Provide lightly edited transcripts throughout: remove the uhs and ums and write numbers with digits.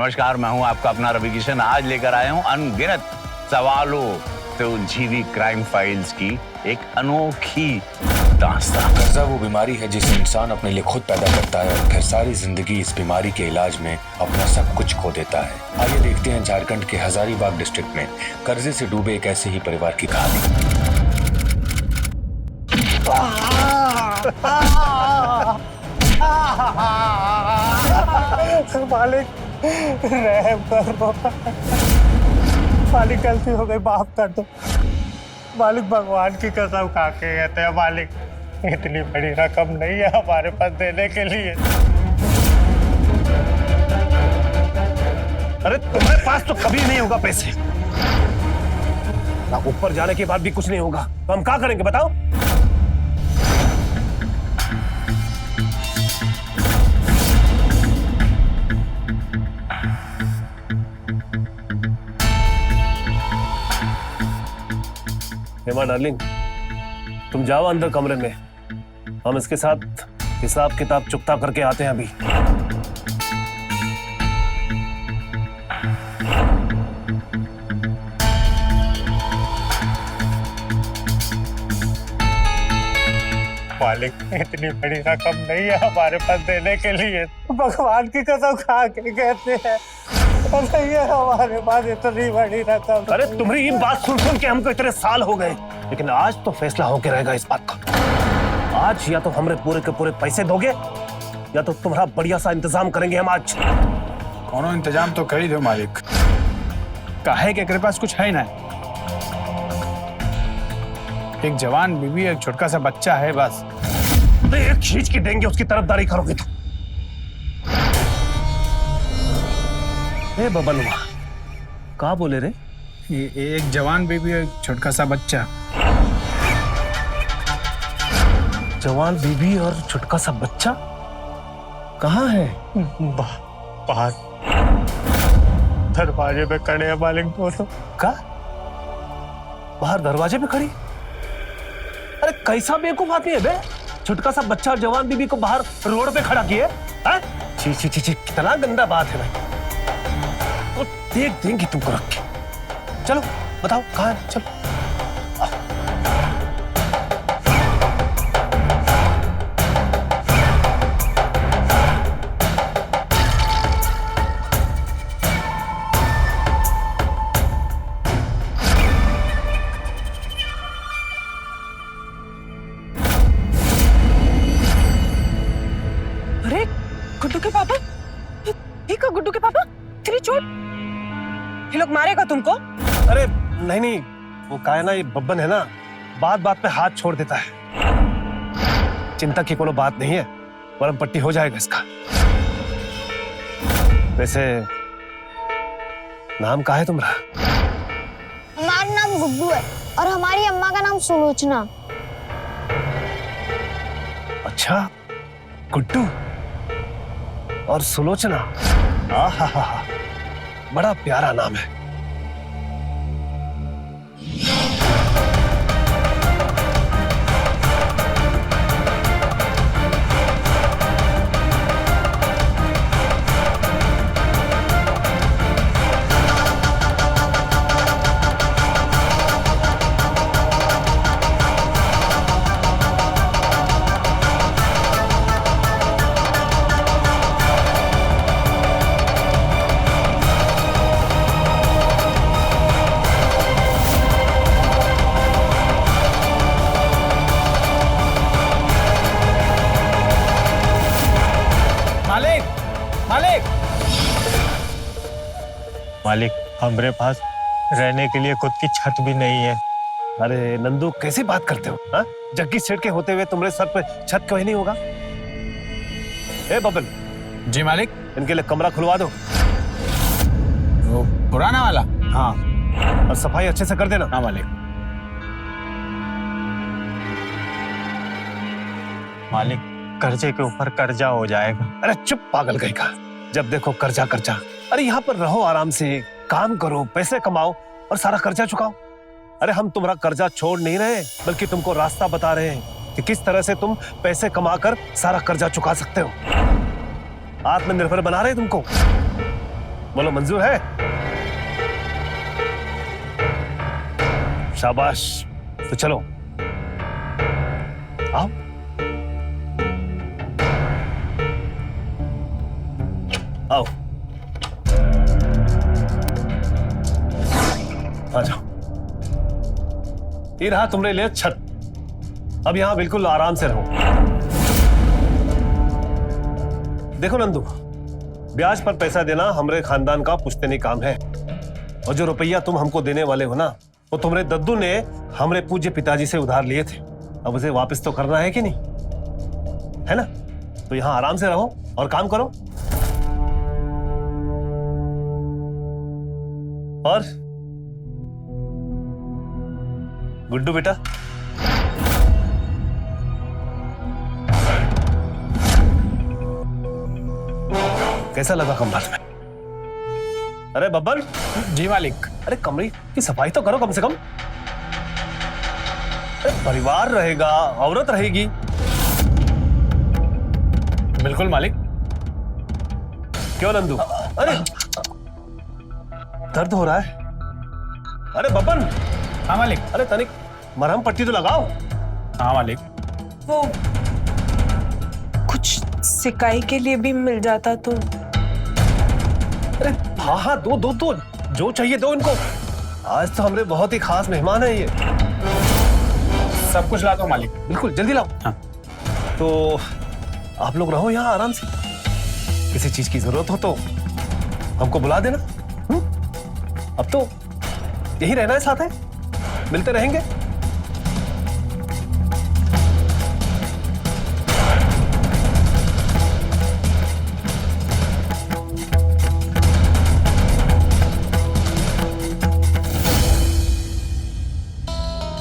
नमस्कार, मैं हूं आपका अपना रवि किशन। आज लेकर आया हूं अनगिनत सवालों से उलझी क्राइम फाइल्स की एक अनोखी दास्तान। कर्जा वो बीमारी है जिसे इंसान अपने लिए खुद पैदा करता है और फिर सारी जिंदगी इस बीमारी के इलाज में अपना सब कुछ खो देता है। आइए देखते हैं झारखंड के हजारीबाग डिस्ट्रिक्ट में कर्जे से डूबे एक ऐसे ही परिवार की कहानी। मालिक रहम करो, मालिक गलती हो गई, माफ कर दो मालिक। भगवान की कसम खा के कहते हैं मालिक, इतनी बड़ी रकम नहीं है हमारे पास देने के लिए। अरे तुम्हारे पास तो कभी नहीं होगा पैसे ना, ऊपर जाने के बाद भी कुछ नहीं होगा तो हम क्या करेंगे बताओ? हेमा डार्लिंग, तुम जाओ अंदर कमरे में, हम इसके साथ हिसाब किताब चुकता करके आते हैं अभी। मालिक इतनी बड़ी रकम नहीं है हमारे पास देने के लिए, भगवान की कसम खा के कहते हैं नहीं है हमारे पास इतनी बड़ी रकम। अरे तुम्हारी ये बात सुन सुन के हमको इतने साल हो गए, लेकिन आज तो फैसला होके रहेगा इस बात का। आज या तो हमरे पूरे के पूरे पैसे दोगे या तो तुम्हारा बढ़िया सा इंतजाम करेंगे हम आज। कोनो इंतजाम तो कर ही दो मालिक, काहे के तेरे पास कुछ है ना। एक जवान बीवी, एक छोटा सा बच्चा है बस। तो एक खींच के देंगे, उसकी तरफदारी करोगे तो। ए बबलुआ, क्या बोले रे? एक जवान बीवी, एक छोटा सा बच्चा। जवान बीबी और छुटका सा बच्चा कहाँ है? बाहर दरवाजे पे खड़े हैं मालिक दोनों। का बाहर दरवाजे पे खड़ी? अरे कैसा बेवकूफ आदमी है बे, छुटका सा बच्चा और जवान बीबी को बाहर रोड पे खड़ा किए? छी छी छी छी, कितना गंदा बात है भाई। तो देख देंगे तुमको रख के। चलो बताओ कहाँ है, चलो। अरे गुड्डू के पापा, ठीक है गुड्डू के पापा, तेरी चोट, ये लोग मारेगा तुमको? अरे नहीं नहीं, वो क्या है ना, ये बब्बन है ना, बात बात पे हाथ छोड़ देता है। चिंता की कोनो बात नहीं है, मरहम पट्टी हो जाएगा इसका। वैसे नाम क्या है तुम्हारा? हमारा नाम गुड्डू है और हमारी अम्मा का नाम सुलोचना। अच्छा, गुड्डू और सुलोचना, आहा, बड़ा प्यारा नाम है। मालिक हमारे पास रहने के लिए खुद की छत भी नहीं है। अरे नंदू, कैसी बात करते हो? हाँ, जग्गी सेठ के होते हुए तुम्हारे सर पे छत क्यों नहीं होगा? ए बबन। जी मालिक। इनके लिए कमरा खुलवा दो। वो पुराना वाला? हाँ, और सफाई अच्छे से कर देना। हाँ मालिक। मालिक कर्जे के ऊपर कर्जा हो जाएगा। अरे चुप पागल कहीं का, जब देखो कर्जा कर्जा। अरे यहाँ पर रहो, आराम से काम करो, पैसे कमाओ और सारा कर्जा चुकाओ। अरे हम तुम्हारा कर्जा छोड़ नहीं रहे, बल्कि तुमको रास्ता बता रहे हैं कि किस तरह से तुम पैसे कमाकर सारा कर्जा चुका सकते हो। आत्मनिर्भर बना रहे तुमको। बोलो मंजूर है? शाबाश। तो चलो आओ। आओ आ जाओ। ये रहा तुम्हारे लिए छत। अब यहां बिल्कुल आराम से रहो। देखो नंदू, ब्याज पर पैसा देना हमारे खानदान का पुश्तैनी काम है, और जो रुपया तुम हमको देने वाले हो ना, वो तुम्हारे दद्दू ने हमारे पूज्य पिताजी से उधार लिए थे। अब उसे वापस तो करना है कि नहीं, है ना? तो यहां आराम से रहो और काम करो। और गुड्डू बेटा, कैसा लगा कमरा में? अरे बब्बन। जी मालिक। अरे कमरे की सफाई तो करो कम से कम। अरे परिवार रहेगा, औरत रहेगी। बिल्कुल मालिक। क्यों नंदू? अरे दर्द हो रहा है? अरे बब्बन। हाँ मालिक। अरे तनिक मरहम पट्टी तो लगाओ। हाँ मालिक। वो कुछ सिकाई के लिए भी मिल जाता तो। अरे हाँ हाँ, दो दो दो, जो चाहिए दो इनको। आज तो हमारे बहुत ही खास मेहमान है ये। सब कुछ ला दो मालिक। बिल्कुल जल्दी लाओ। हाँ। तो आप लोग रहो यहाँ आराम से। किसी चीज की जरूरत हो तो हमको बुला देना। अब तो यही रहना है साथ है, मिलते रहेंगे।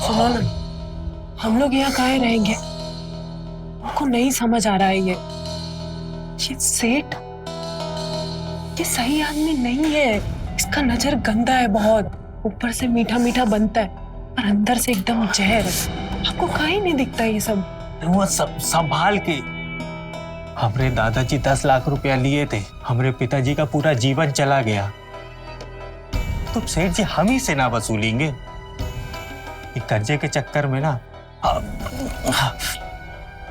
सुनो ना, हम लोग यहाँ काहे रहेंगे? हमको नहीं समझ आ रहा है ये सेठ, ये सही आदमी नहीं है। इसका नजर गंदा है बहुत। ऊपर से मीठा मीठा बनता है और अंदर से एकदम जहर है। आपको काहे नहीं दिखता ये सब? वो सब संभाल के। हमरे दादाजी 10 लाख रुपया लिए थे, हमरे पिताजी का पूरा जीवन चला गया, तो सेठ जी हम ही से ना वसूलेंगे? कर्जे के चक्कर में ना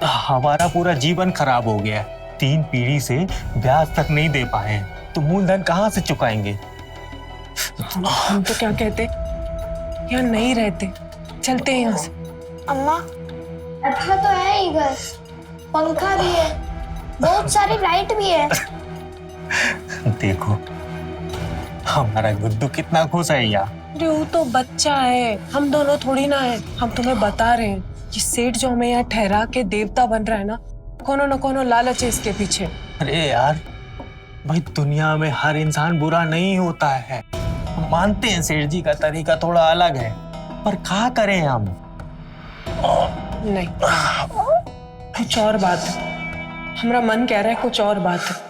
हमारा पूरा जीवन खराब हो गया। 3 पीढ़ी से ब्याज तक नहीं दे पाए हैं, तो मूलधन कहाँ से चुकाएंगे? हम तो क्या कहते, यहाँ नहीं रहते, चलते हैं यहाँ से। अम्मा, अच्छा तो है ही घर, पंखा भी है, बहुत सारी लाइट भी है। देखो हमारा गुड्डू कितना खुश है यहाँ। अरे वो तो बच्चा है, हम दोनों थोड़ी ना है। हम तुम्हें बता रहे हैं, ये सेठ जो हमें यहाँ ठहरा के देवता बन रहा है ना, कोनो न कोनो लालच है इसके पीछे। अरे यार भाई, दुनिया में हर इंसान बुरा नहीं होता है। हम मानते हैं सेठ जी का तरीका थोड़ा अलग है, पर क्या करें हम? नहीं, कुछ और बात है। हमारा मन कह रहा है कुछ और बात है।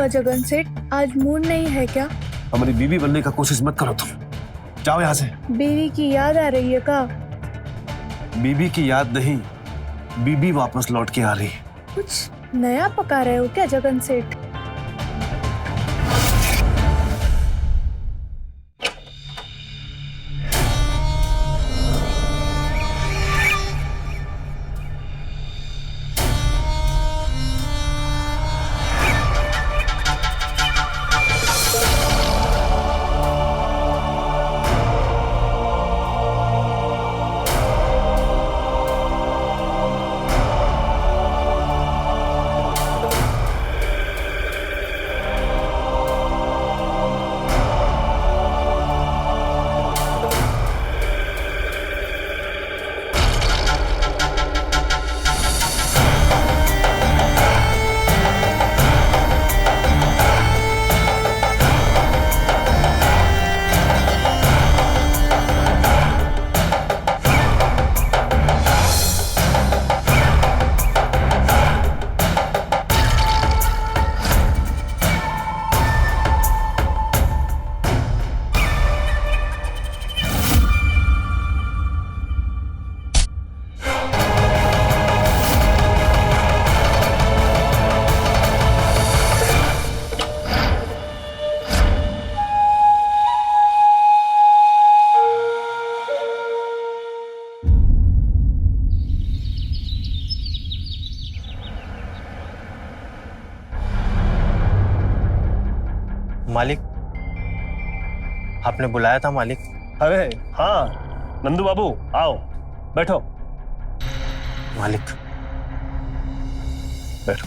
जगन सेठ, आज मूड नहीं है क्या? हमारी बीवी बनने का कोशिश मत करो तुम, जाओ यहाँ से। बीवी की याद आ रही है का? बीवी की याद नहीं, बीबी वापस लौट के आ रही है। कुछ नया पका रहे हो क्या जगन सेठ? मालिक, आपने बुलाया था मालिक? अरे हाँ नंदू बाबू, आओ बैठो। मालिक बैठो।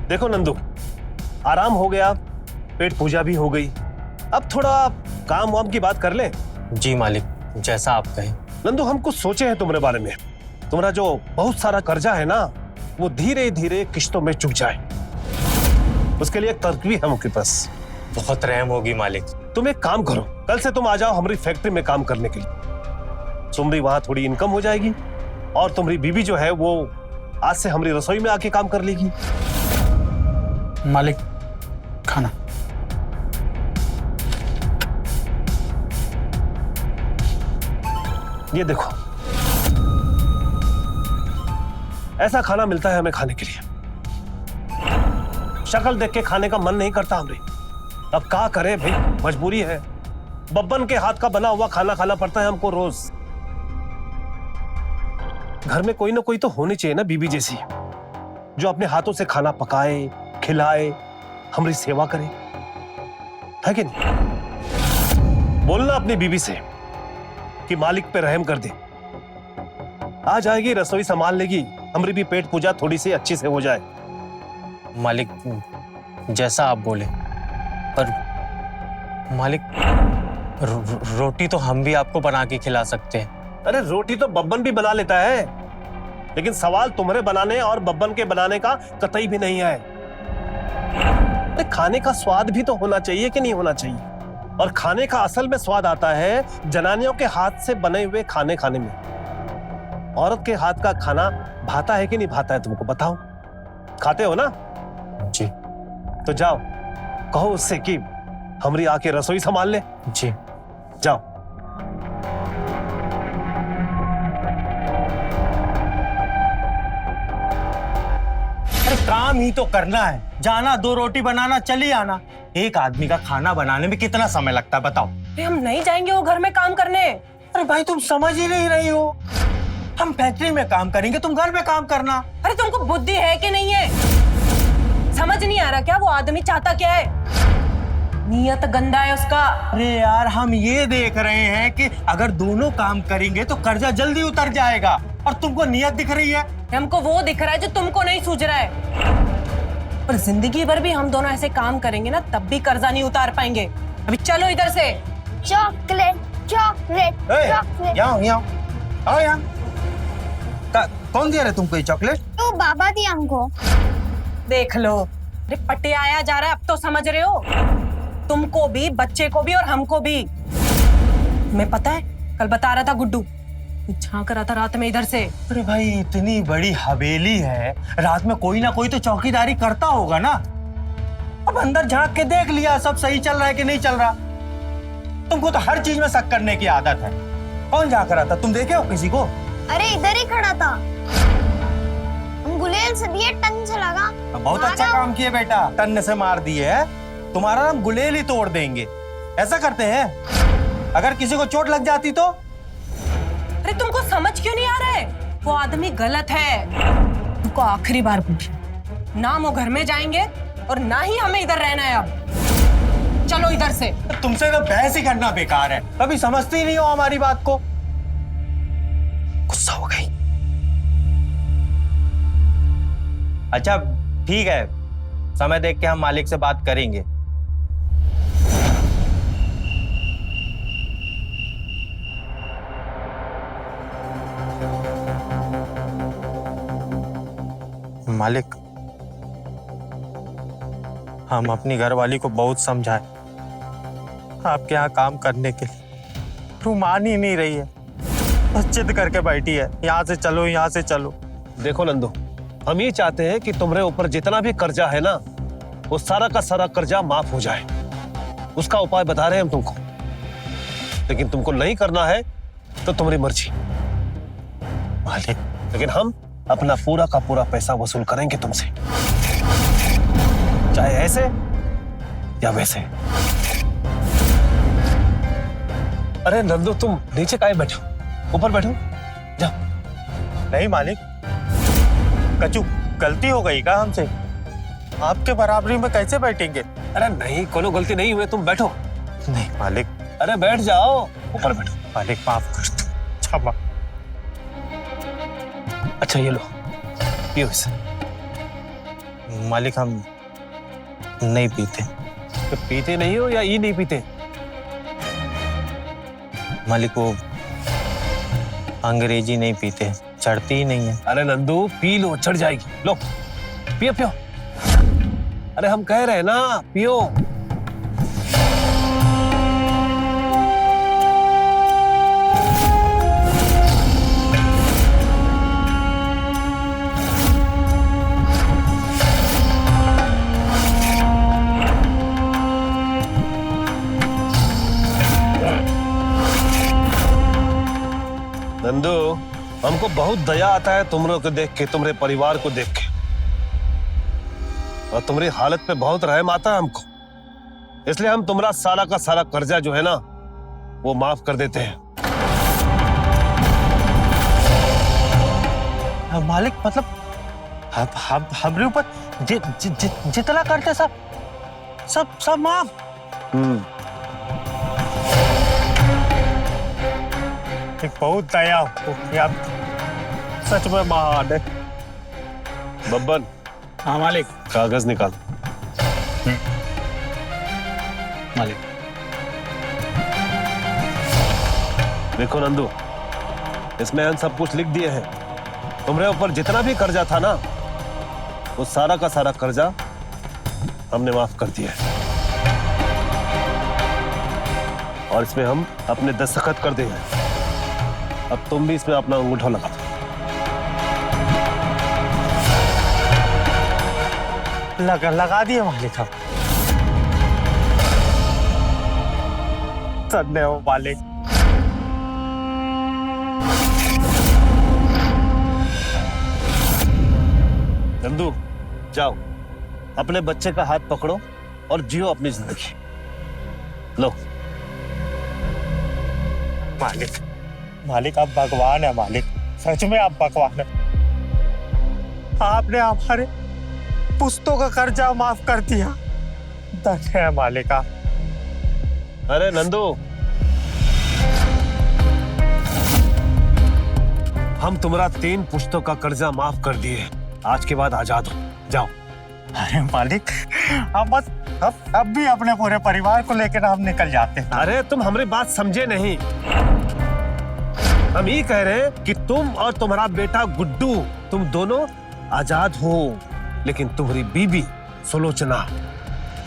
देखो नंदू, आराम हो गया, पेट पूजा भी हो गई, अब थोड़ा काम वाम की बात कर ले। जी मालिक, जैसा आप कहें। नंदू, हम कुछ सोचे हैं तुम्हारे बारे में। तुम्हारा जो बहुत सारा कर्जा है ना, वो धीरे धीरे किश्तों में चुक जाए, उसके लिए एक तरकीब है हमारे पास। बहुत रहम होगी मालिक। तुम एक काम करो, कल से तुम आ जाओ हमारी फैक्ट्री में काम करने के लिए। तुम्हारी वहां थोड़ी इनकम हो जाएगी और तुम्हारी बीबी जो है वो आज से हमारी रसोई में आके काम कर लेगी। मालिक, खाना। ये देखो, ऐसा खाना मिलता है हमें खाने के लिए। शक्ल देख के खाने का मन नहीं करता हमरे। अब क्या करे भाई, मजबूरी है। बब्बन के हाथ का बना हुआ खाना खाना पड़ता है हमको रोज। घर में कोई ना कोई तो होनी चाहिए ना बीबी जैसी, जो अपने हाथों से खाना पकाए, खिलाए, हमारी सेवा करे, है कि नहीं? बोलना अपनी बीबी से कि मालिक पे रहम कर दे। आ जाएगी, रसोई संभाल लेगी, हमारी भी पेट पूजा थोड़ी सी अच्छी से हो जाए। मालिक जैसा आप बोले, पर मालिक रोटी तो हम भी आपको बना के खिला सकते हैं। अरे रोटी तो बब्बन भी बना लेता है, लेकिन सवाल तुम्हारे बनाने और बब्बन के बनाने का कतई भी नहीं है। अरे खाने का स्वाद भी तो होना चाहिए कि नहीं होना चाहिए? और खाने का असल में स्वाद आता है जनानियों के हाथ से बने हुए खाने खाने में। औरत के हाथ का खाना भाता है कि नहीं भाता है, तुमको बताओ? खाते हो ना? जी। तो जाओ कहो उससे कि हमारी आके रसोई संभाल ले। जी जाओ। अरे काम ही तो करना है, जाना, दो रोटी बनाना, चली आना। एक आदमी का खाना बनाने में कितना समय लगता है बताओ? हम नहीं जाएंगे वो घर में काम करने। अरे भाई तुम समझ ही नहीं रही हो, हम फैक्ट्री में काम करेंगे, तुम घर में काम करना। अरे तुमको बुद्धि है कि नहीं है? समझ नहीं आ रहा क्या वो आदमी चाहता क्या है? नीयत गंदा है उसका। अरे यार, हम ये देख रहे हैं कि अगर दोनों काम करेंगे तो कर्जा जल्दी उतर जाएगा, और तुमको नीयत दिख रही है। हमको वो दिख रहा है जो तुमको नहीं सूझ रहा है। पर जिंदगी भर भी हम दोनों ऐसे काम करेंगे ना, तब भी कर्जा नहीं उतार पाएंगे। अभी चलो इधर से। Chocolate chocolate chocolate. यहाँ आओ यहाँ। कौन दिया रहा तुमको ये चॉकलेट? तो बाबा दिया हमको। देख लो, अरे पट्टे आया जा रहा है, अब तो समझ रहे हो? तुमको भी, बच्चे को भी और हमको भी। मैं पता है कल बता रहा था गुड्डू, झांक रहा था रात में इधर से। अरे भाई इतनी बड़ी हवेली है, रात में कोई ना कोई तो चौकीदारी करता होगा ना। अब अंदर झांक के देख लिया सब सही चल रहा है कि नहीं चल रहा। तुमको तो हर चीज में शक करने की आदत है। कौन झांक रहा था, तुम देखे हो किसी को? अरे इधर ही खड़ा था। गुलेल से दिए, टन से लगा। बहुत अच्छा काम किए बेटा, टन से मार दिए है। तुम्हारा नाम गुलेल ही तोड़ देंगे। ऐसा करते हैं, अगर किसी को चोट लग जाती तो? अरे तुमको समझ क्यों नहीं आ रहा है? वो आदमी गलत है। तुमको आखिरी बार पूछ, ना वो घर में जाएंगे और ना ही हमें इधर रहना है अब। चलो इधर से। तुमसे तो बहस ही करना बेकार है, कभी समझते ही नहीं हो हमारी बात को। गुस्सा हो गई। अच्छा ठीक है, समय देख के हम मालिक से बात करेंगे। मालिक, हम अपनी घरवाली को बहुत समझाए आपके यहाँ काम करने के लिए, तू मान ही नहीं रही है, बस जिद करके बैठी है, यहाँ से चलो यहाँ से चलो। देखो नंदू, हम ये चाहते हैं कि तुम्हारे ऊपर जितना भी कर्जा है ना, वो सारा का सारा कर्जा माफ हो जाए। उसका उपाय बता रहे हैं हम तुमको, लेकिन तुमको नहीं करना है तो तुम्हारी मर्जी मालिक, लेकिन हम अपना पूरा का पूरा पैसा वसूल करेंगे तुमसे, चाहे ऐसे या वैसे। अरे नंदू, तुम नीचे काहे बैठो, ऊपर बैठो, जाओ। नहीं मालिक, कचू गलती हो गई का हमसे? आपके बराबरी में कैसे बैठेंगे? अरे नहीं, कोनो गलती नहीं हुई, तुम बैठो। नहीं मालिक। अरे बैठ जाओ, ऊपर बैठो। मालिक माफ कर दो, क्षमा। अच्छा ये लो, पियो इसे। मालिक हम नहीं पीते। तो पीते नहीं हो या ये नहीं पीते? मालिक वो अंग्रेजी नहीं पीते, चढ़ती ही नहीं है। अरे नंदू पी लो, चढ़ जाएगी। लो पियो पियो। अरे हम कह रहे हैं ना, पियो। नंदू, हमको बहुत दया आता है तुम लोग को देख के, तुम्हारे परिवार को देख के, और तुम्हारी हालत पे बहुत रहम आता है हमको। इसलिए हम तुम्हारा सारा का सारा कर्जा जो है ना, वो माफ कर देते हैं। मालिक मतलब हमारे ऊपर जितना करते सब माफ। बहुत दया हो आप, सच में महान है। बब्बन, हाँ मालिक। कागज निकाल। मालिक देखो नंदू, इसमें हम सब कुछ लिख दिए हैं। तुम्हारे ऊपर जितना भी कर्जा था ना, वो सारा का सारा कर्जा हमने माफ कर दिया है, और इसमें हम अपने दस्तखत कर देंगे। अब तुम भी इसमें अपना अंगूठा लगा दो। लगा दिए मालिक हम। धन्यवाद मालिक। नंदू जाओ, अपने बच्चे का हाथ पकड़ो और जियो अपनी जिंदगी। लो। मालिक आप भगवान है मालिक, सच में आप भगवान है। आपने हमारे पुस्तों का कर्जा माफ कर दिया, धन्य है मालिक आप। अरे नंदू, हम तुम्हारा 3 पुश्तों का कर्जा माफ कर दिए, आज के बाद आजाद हो जाओ। अरे मालिक, हम बस अब भी अपने पूरे परिवार को लेकर हम निकल जाते हैं। अरे तुम हमारी बात समझे नहीं। हम ये कह रहे हैं कि तुम और तुम्हारा बेटा गुड्डू, तुम दोनों आजाद हो, लेकिन तुम्हारी बीबी सुलोचना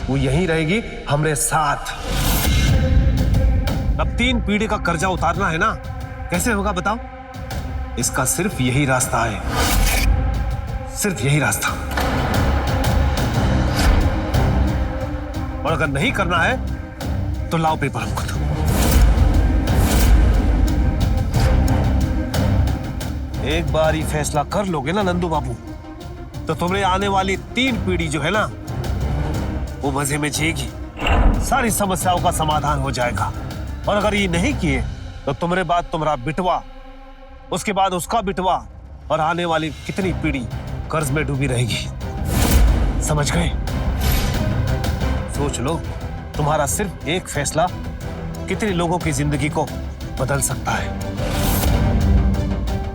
वो यहीं रहेगी हमारे साथ। अब 3 पीढ़ी का कर्जा उतारना है ना, कैसे होगा बताओ? इसका सिर्फ यही रास्ता है, सिर्फ यही रास्ता। और अगर नहीं करना है तो लाओ पेपर हमको दो। एक बार ही फैसला कर लोगे ना नंदू बाबू, तो तुम्हें आने वाली 3 पीढ़ी जो है ना, वो मजे में जिएगी, सारी समस्याओं का समाधान हो जाएगा। और अगर ये नहीं किए तो तुम्हारे बाद तुम्हारा बिटवा, उसके बाद उसका बिटवा, और आने वाली कितनी पीढ़ी कर्ज में डूबी रहेगी। समझ गए? सोच लो, तुम्हारा सिर्फ एक फैसला कितने लोगों की जिंदगी को बदल सकता है।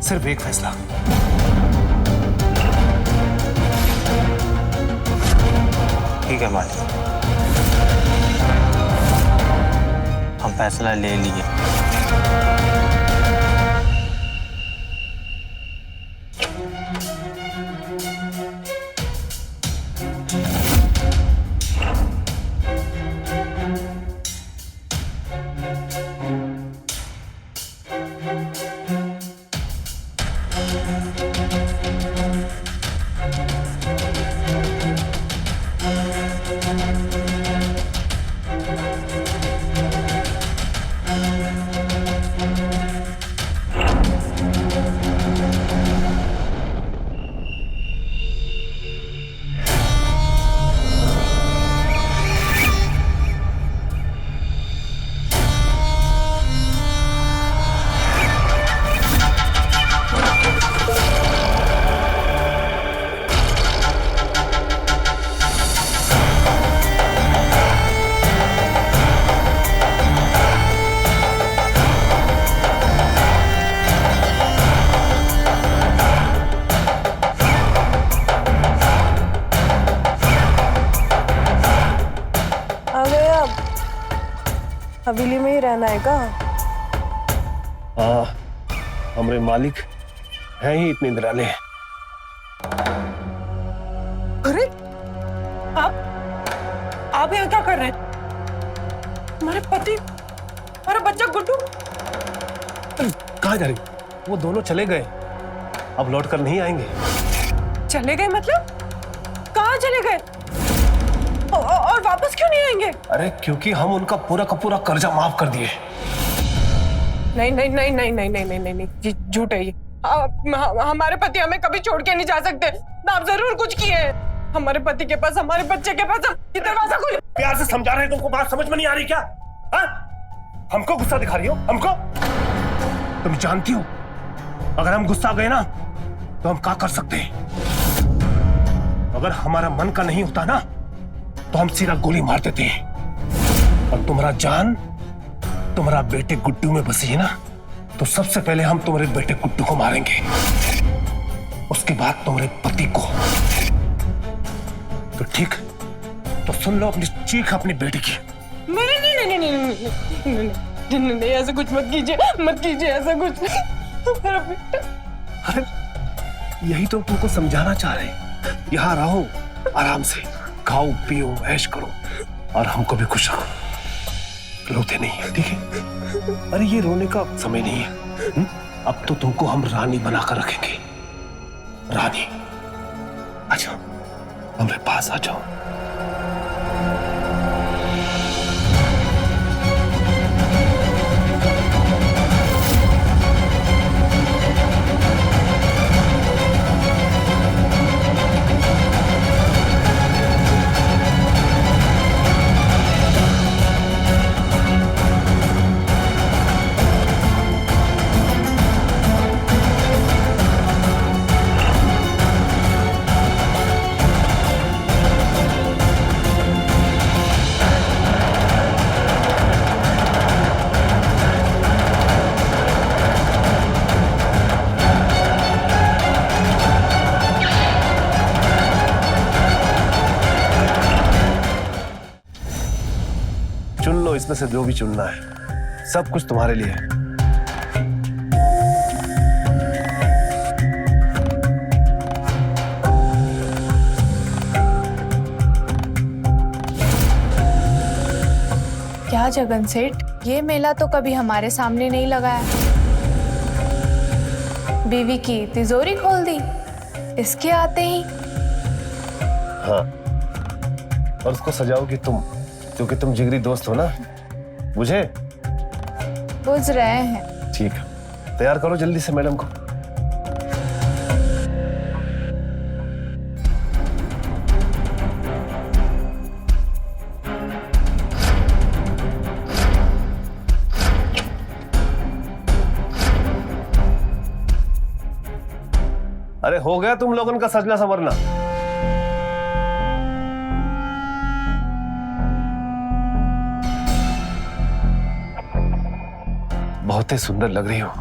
सिर्फ एक फैसला। ठीक है मालिक, हम फैसला ले लिए। हवेली में ही रहना है का? हाँ, हमारे मालिक हैं ही इतने निराले। अरे आप यहाँ क्या कर रहे हैं? हमारे पति, हमारा बच्चा गुड्डू कहाँ जा रही? वो दोनों चले गए, अब लौट कर नहीं आएंगे। चले गए मतलब? कहाँ चले गए? और वापस क्यों नहीं आएंगे? अरे क्योंकि हम उनका पूरा का पूरा कर्जा माफ कर दिए। नहीं नहीं नहीं नहीं नहीं नहीं नहीं नहीं नहीं, ये झूठ है। ये हमारे पति हमें कभी छोड़ के नहीं जा सकते। आप जरूर कुछ किए हैं। हमारे पति के पास, हमारे बच्चे के पास, ये दरवाजा खोलो। प्यार से समझा रहे हैं, तुमको बात समझ में नहीं आ रही क्या? हा? हमको गुस्सा दिखा रही हो? हमको? तुम जानती हो अगर हम गुस्सा गए ना तो हम क्या कर सकते हैं? अगर हमारा मन का नहीं होता ना तो हम सीधा गोली मार देते हैं। और तुम्हारा जान तुम्हारा बेटे गुड्डू में बसी है ना, तो सबसे पहले हम तुम्हारे बेटे गुड्डू को मारेंगे, उसके बाद तुम्हारे पति को। तो ठीक, तो सुन लो अपनी चीख अपनी बेटी की। नहीं नहीं नहीं नहीं नहीं नहीं नहीं, ऐसा कुछ मत कीजिए, मत कीजिए ऐसा कुछ। मेरा बेटा। अरे यही तो तुमको समझाना चाह रहे हैं। यहाँ रहो, आराम से खाओ पियो ऐश करो और हमको भी खुश रखो। रोते नहीं है, ठीक है? अरे ये रोने का समय नहीं है। अब तो तुमको हम रानी बनाकर रखेंगे। रानी, आ जाओ, हमारे पास आ जाओ। चुन लो इसमें से जो भी चुनना है, सब कुछ तुम्हारे लिए है। क्या जगन सेठ, ये मेला तो कभी हमारे सामने नहीं लगाया। बीवी की तिजोरी खोल दी इसके आते ही। हाँ, और उसको सजाओगी तुम, क्योंकि तुम जिगरी दोस्त हो ना मुझे। बुझ रहे हैं। ठीक है, तैयार करो जल्दी से मैडम को। अरे हो गया तुम लोगों का सजना संवरना। बहुत ही सुंदर लग रही हो,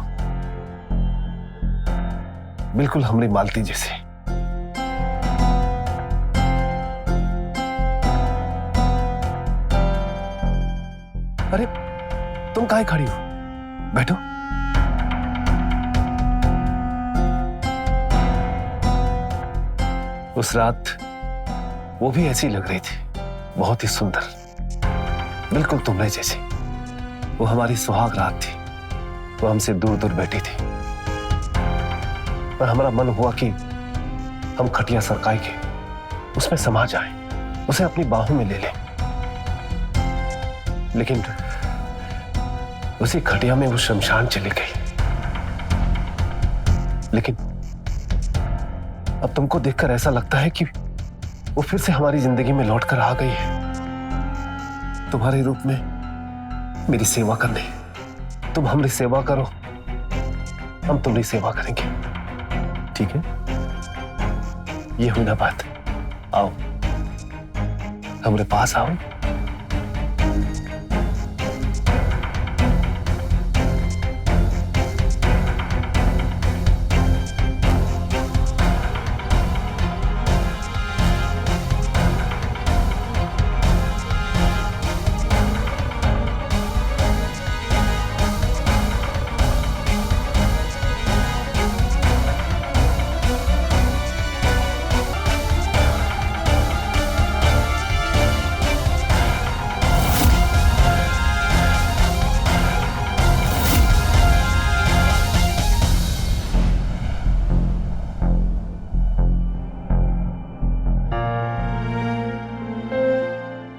बिल्कुल हमारी मालती जैसे। अरे तुम काहे खड़ी हो, बैठो। उस रात वो भी ऐसी लग रही थी, बहुत ही सुंदर, बिल्कुल तुम्हारे जैसी। वो हमारी सुहाग रात थी, वो हमसे दूर दूर बैठी थी, पर हमारा मन हुआ कि हम खटिया सरकाई के उसमें समा जाएं, उसे अपनी बाहों में ले लें। लेकिन उसी खटिया में वो शमशान चली गई। लेकिन अब तुमको देखकर ऐसा लगता है कि वो फिर से हमारी जिंदगी में लौट कर आ गई है, तुम्हारे रूप में मेरी सेवा करने। तुम हमारी सेवा करो, हम तुम्हारी सेवा करेंगे, ठीक है? ये हुई ना बात। आओ हमारे पास आओ।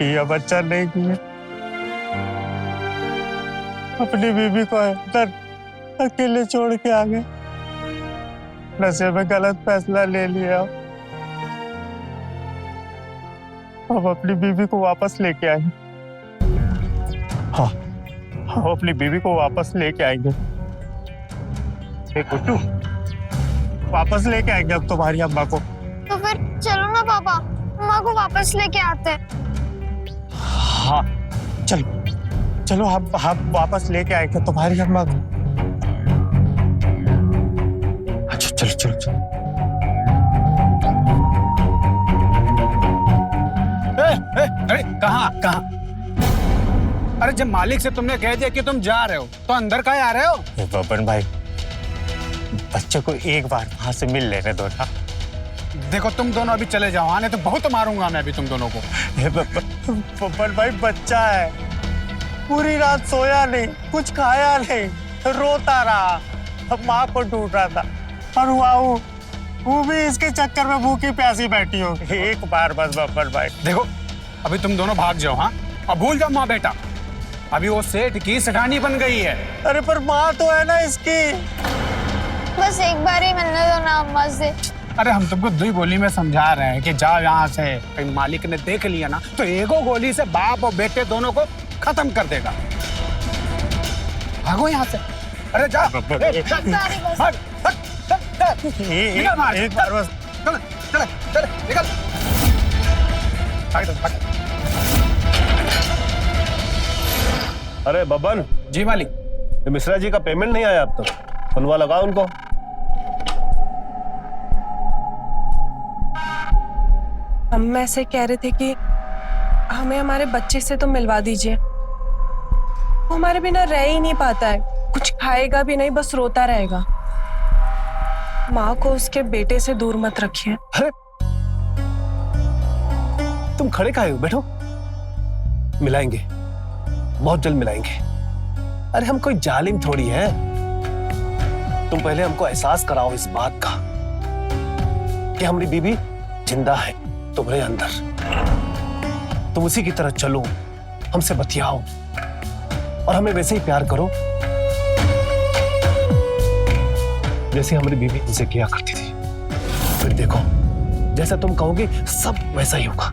यह बच्चा नहीं किया, अपनी बीबी को अंदर अकेले छोड़ के आ गए। नशे में गलत फैसला ले लिया। अब अपनी बीबी को वापस लेके आएंगे। हाँ, हम अपनी बीबी को वापस लेके आएंगे। गुड्डू, वापस लेके आएंगे अब तुम्हारी अम्मा को। तो फिर चलो ना पापा, अम्मा को वापस लेके आते हैं। हाँ चलो चलो, हम वापस लेके आएंगे तुम्हारी अम्मा को। अच्छा चलो चलो चलो। अरे कहाँ कहाँ? अरे जब मालिक से तुमने कह दिया कि तुम जा रहे हो तो अंदर काहे आ रहे हो? बबन भाई, बच्चे को एक बार वहां से मिल लेने दो ना। देखो तुम दोनों अभी चले जाओ, आने तो बहुत मारूंगा मैं अभी तुम दोनों को। बबन भाई बच्चा है, पूरी रात सोया नहीं, कुछ खाया नहीं, रोता रहा, अब माँ को ढूंढ रहा था। और वो भी इसके चक्कर में भूखी प्यासी बैठी हो। एक बार बस बबन भाई। देखो अभी तुम दोनों भाग जाओ, हाँ, अब भूल जाओ माँ बेटा। अभी वो सेठ की सेठानी बन गई है। अरे पर माँ तो है ना इसकी। बस एक बार ही मिलने दो ना अम्मा से। अरे हम तुमको दो ही गोली में समझा रहे हैं कि जाओ यहाँ से। कहीं मालिक ने देख लिया ना तो एगो गोली से बाप और बेटे दोनों को खत्म कर देगा। भागो यहाँ से। अरे जा। एक बार बस। चल चल चल निकल। अरे बबन जी मालिक। ये मिश्रा जी का पेमेंट नहीं आया अब तक, बनवा लगाओ उनको। हम ऐसे कह रहे थे कि हमें हमारे बच्चे से तो मिलवा दीजिए। वो हमारे बिना रह ही नहीं पाता है, कुछ खाएगा भी नहीं, बस रोता रहेगा। माँ को उसके बेटे से दूर मत रखिए। अरे तुम खड़े काहे हो, बैठो, मिलाएंगे, बहुत जल्द मिलाएंगे। अरे हम कोई जालिम थोड़ी है। तुम पहले हमको एहसास कराओ इस बात का कि हमारी बीबी जिंदा है तुम्हारे अंदर। तुम उसी की तरह चलो, हमसे बतियाओ और हमें वैसे ही प्यार करो जैसे हमारी बीबी हमसे किया करती थी। फिर देखो जैसा तुम कहोगे सब वैसा ही होगा।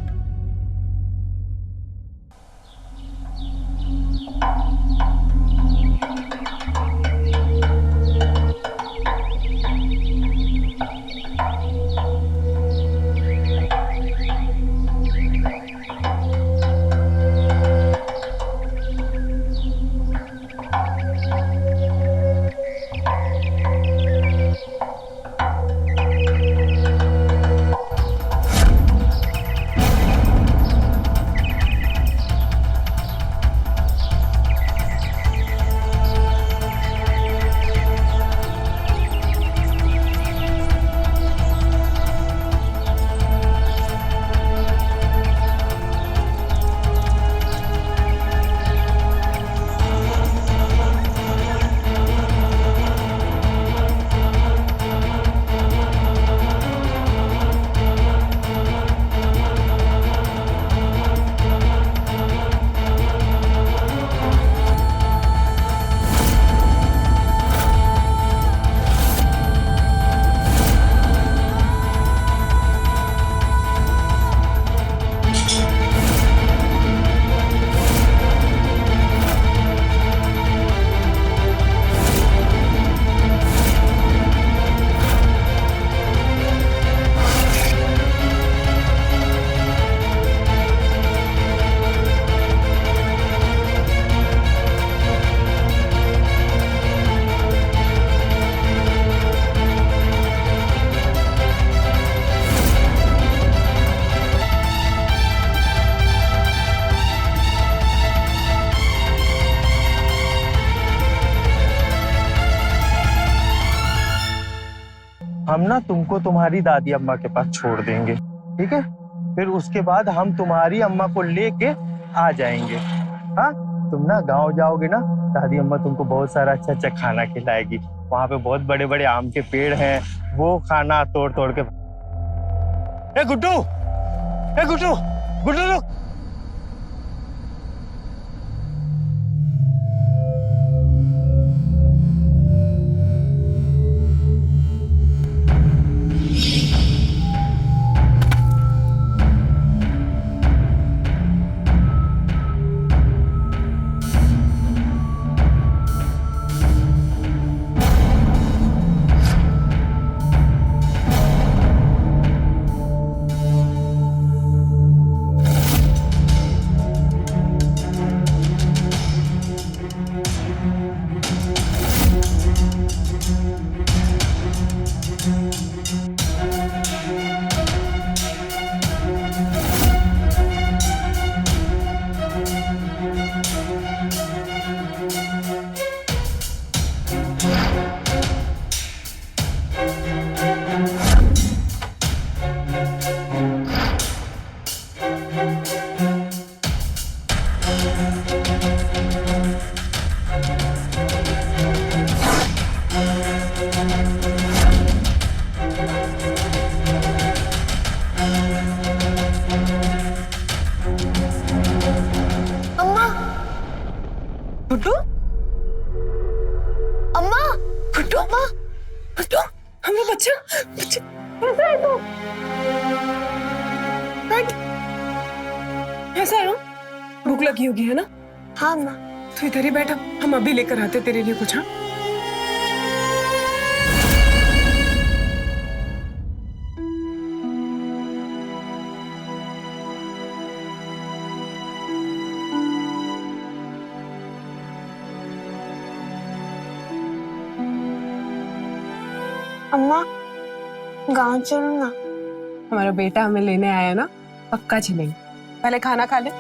हम ना तुमको तुम्हारी दादी अम्मा के पास छोड़ देंगे, ठीक है? फिर उसके बाद हम तुम्हारी अम्मा को लेके आ जाएंगे। हाँ, तुम ना गांव जाओगे ना, दादी अम्मा तुमको बहुत सारा अच्छा अच्छा खाना खिलाएगी। वहाँ पे बहुत बड़े बड़े आम के पेड़ हैं, वो खाना तोड़ तोड़ के। ए गुड्डू, ए गुड्डू, गुड्डू रुक। गुड्डू, अम्मा, गुड्डू, अम्मा, गुड्डू, हमारा बच्चा, बच्चा, कैसा है तू? बैठ, कैसा है? भूख लगी होगी है ना? हाँ अम्मा। तो इधर ही बैठा, हम अभी लेकर आते तेरे लिए कुछ। हाँ, अम्मा, गांव चलो ना। हमारा बेटा हमें लेने आया ना, पक्का चलेंगे। पहले खाना खा ले।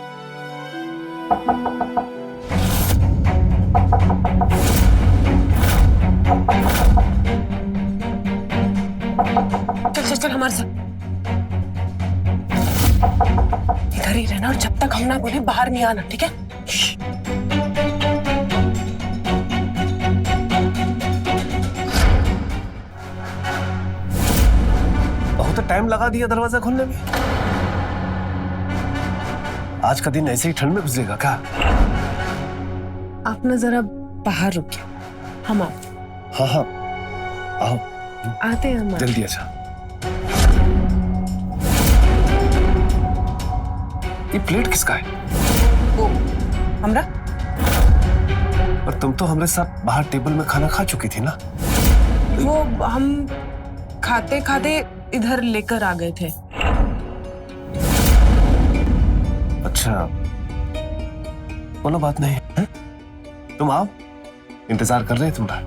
चल चल चल हमारे साथ। इधर ही रहना और जब तक हम ना बोले बाहर नहीं आना, ठीक है? बहुत टाइम लगा दिया दरवाजा खोलने में। आज का दिन ऐसे ही ठंड में गुजरेगा क्या? आप ना जरा बाहर रुकिए, हम आते। हाँ हाँ, आओ, आते हैं हम। जल्दी अच्छा। ये प्लेट किसका है? वो हमरा। और तुम तो हमारे साथ बाहर टेबल में खाना खा चुकी थी ना? वो हम खाते खाते इधर लेकर आ गए थे। अच्छा, बोलो बात नहीं है? तुम आओ, इंतजार कर रहे हैं तुम्हारा।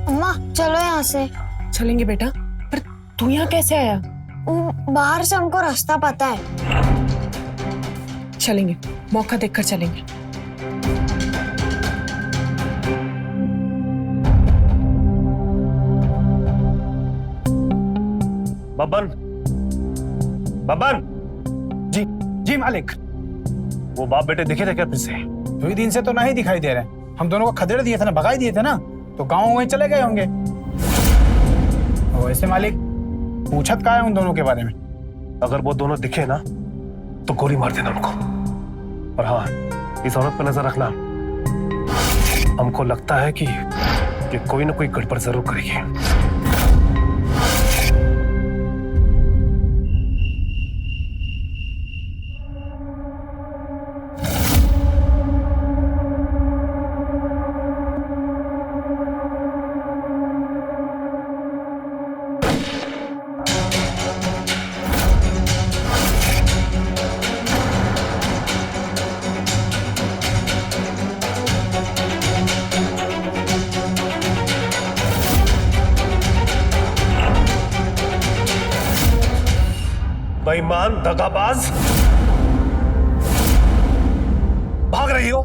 अम्मा चलो यहाँ से। चलेंगे बेटा, पर तू यहाँ कैसे आया? बाहर से हमको रास्ता पता है। चलेंगे, मौका देखकर चलेंगे। बब्बन, बब्बन, जी जी मालिक। वो बाप बेटे दिखे थे क्या फिर से? 2 दिन से तो नहीं दिखाई दे रहे। हम दोनों को खदेड़ दिए थे ना, भगाई दिए थे ना, तो गाँव वहीं चले गए होंगे। वैसे मालिक पूछत का है उन दोनों के बारे में? अगर वो दोनों दिखे ना तो गोली मार देना उनको। और हाँ, इस औरत पर नजर रखना। हमको लगता है कि कोई ना कोई गड़बड़ जरूर करेगी। बेईमान, दगाबाज, भाग रही हो?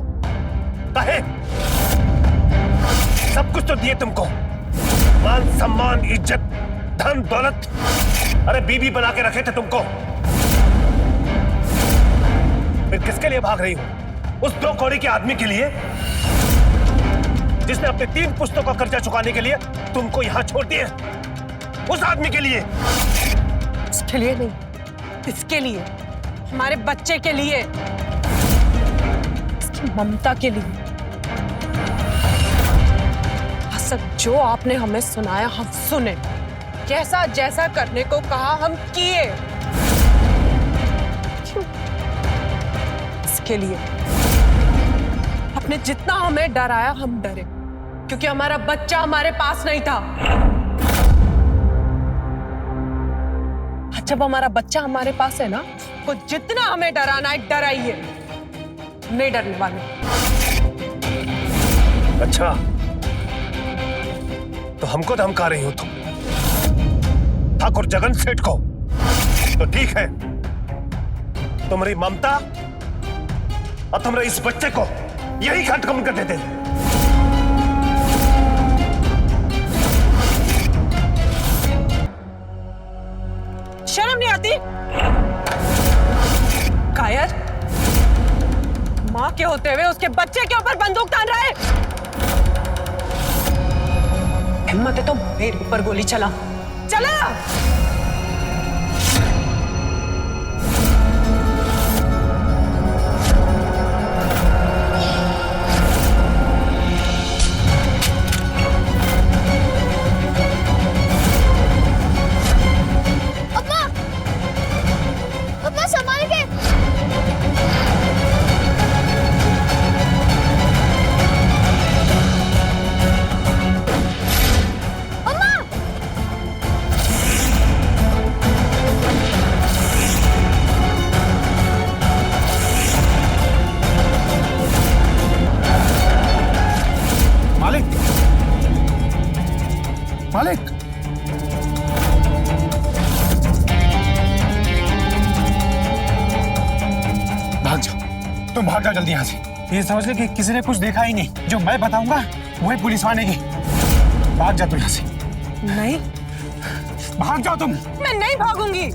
काहे? सब कुछ तो दिए तुमको, मान सम्मान, इज्जत, धन दौलत। अरे बीबी बना के रखे थे तुमको, फिर किसके लिए भाग रही हो? उस 2 कौड़ी के आदमी के लिए जिसने अपने 3 पुश्तों का कर्जा चुकाने के लिए तुमको यहां छोड़ दिया। उस आदमी के लिए। इसके लिए नहीं, इसके लिए, हमारे बच्चे के लिए, इसकी ममता के लिए। सब जो आपने हमें सुनाया हम सुने, जैसा जैसा करने को कहा हम किए। क्यों? इसके लिए आपने जितना हमें डराया हम डरे, क्योंकि हमारा बच्चा हमारे पास नहीं था। जब हमारा बच्चा हमारे पास है ना, तो जितना हमें डराना है डराइए, नहीं डरने वाले। अच्छा, तो हमको धमका रही हो तुम, ठाकुर जगन सेठ को? तो ठीक है, तुम्हारी ममता और तुम्हारे इस बच्चे को यही खत्म कर देते। शर्म नहीं आती? कायर, मां के होते हुए उसके बच्चे के ऊपर बंदूक तान रहा है। हिम्मत है तो मेरे ऊपर गोली चला। अब्बा संभाल के। मालिक, भाग जाओ, तुम भाग जाओ जल्दी यहाँ से। ये समझ ले कि किसी ने कुछ देखा ही नहीं, जो मैं बताऊंगा वही पुलिस वाले की। भाग जाओ तुम यहाँ से। नहीं, भाग जाओ तुम। मैं नहीं भागूंगी।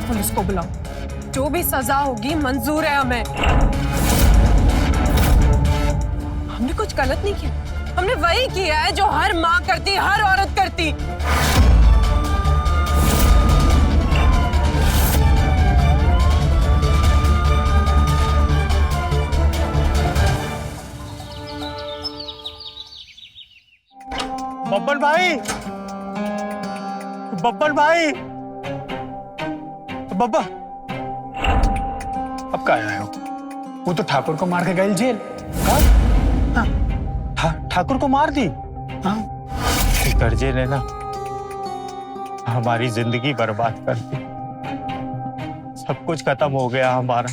पुलिस को बुलाओ, जो भी सजा होगी मंजूर है हमें। हमने कुछ गलत नहीं किया, हमने वही किया है जो हर माँ करती, हर औरत करती। बब्बर भाई, बब्बर भाई, बब्बर। अब कहाँ आए हो? वो तो ठाकुर को मार के गई जेल। ठाकुर को मार दी? हाँ, कर्जे ने ना हमारी जिंदगी बर्बाद कर दी, सब कुछ खत्म हो गया हमारा।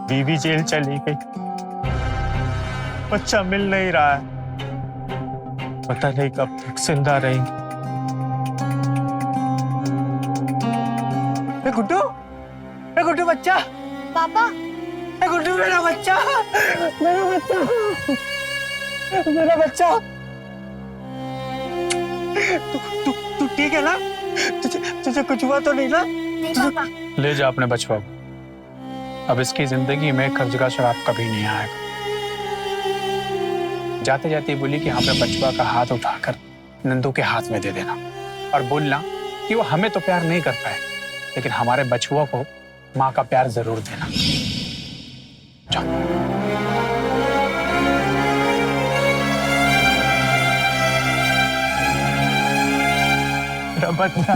बीवी जेल चली गई, बच्चा मिल नहीं रहा है, पता नहीं कब तक जिंदा रहेंगे। गुड्डू, गुड्डू बच्चा। पापा, गुड्डू मेरा बच्चा, मेरा बच्चा, मेरा बच्चा। तू ठीक है ना? तुझे कुछ हुआ तो नहीं ना? नहीं पापा। ले जा अपने बचवा को। अब इसकी जिंदगी में कर्ज का शराब कभी नहीं आएगा। जाते जाते बोली कि हमें बचवा का हाथ उठाकर नंदू के हाथ में दे देना, और बोलना कि वो हमें तो प्यार नहीं कर पाए, लेकिन हमारे बचुआ को माँ का प्यार जरूर देना। जाओ। बच्चा।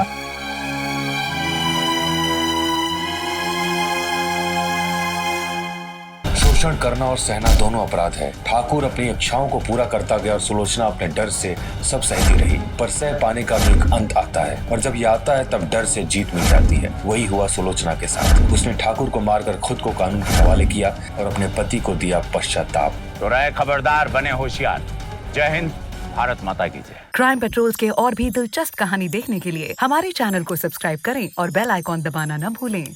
शोषण करना और सहना दोनों अपराध है। ठाकुर अपनी इच्छाओं को पूरा करता गया और सुलोचना अपने डर से सब सहती रही, पर सह पाने का भी एक अंत आता है, और जब यह आता है तब डर से जीत मिल जाती है। वही हुआ सुलोचना के साथ। उसने ठाकुर को मारकर खुद को कानून के हवाले किया और अपने पति को दिया पश्चाताप। तो रहे खबरदार, बने होशियार। जय हिंद, भारत माता की जय। क्राइम पेट्रोल्स के और भी दिलचस्प कहानी देखने के लिए हमारे चैनल को सब्सक्राइब करें और बेल आइकॉन दबाना न भूलें।